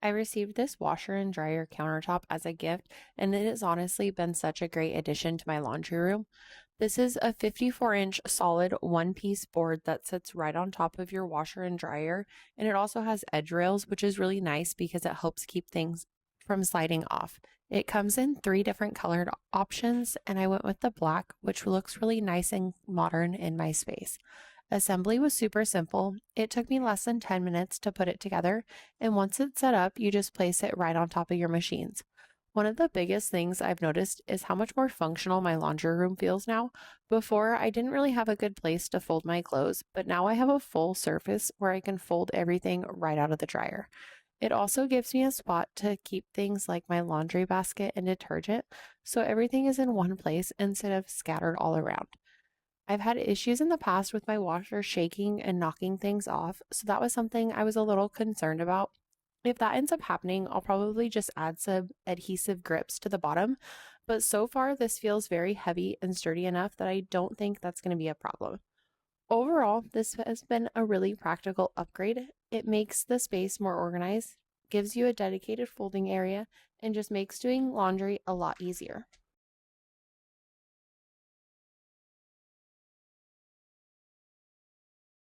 I received this washer and dryer countertop as a gift, and it has honestly been such a great addition to my laundry room. This is a 54-inch solid one-piece board that sits right on top of your washer and dryer, and it also has edge rails, which is really nice because it helps keep things from sliding off. It comes in three different colored options, and I went with the black, which looks really nice and modern in my space. Assembly was super simple. It took me less than 10 minutes to put it together, and once it's set up, you just place it right on top of your machines. One of the biggest things I've noticed is how much more functional my laundry room feels now. Before, I didn't really have a good place to fold my clothes, but now I have a full surface where I can fold everything right out of the dryer. It also gives me a spot to keep things like my laundry basket and detergent, so everything is in one place instead of scattered all around. I've had issues in the past with my washer shaking and knocking things off, so that was something I was a little concerned about. If that ends up happening, I'll probably just add some adhesive grips to the bottom, but so far this feels very heavy and sturdy enough that I don't think that's going to be a problem. Overall, this has been a really practical upgrade. It makes the space more organized, gives you a dedicated folding area, and just makes doing laundry a lot easier.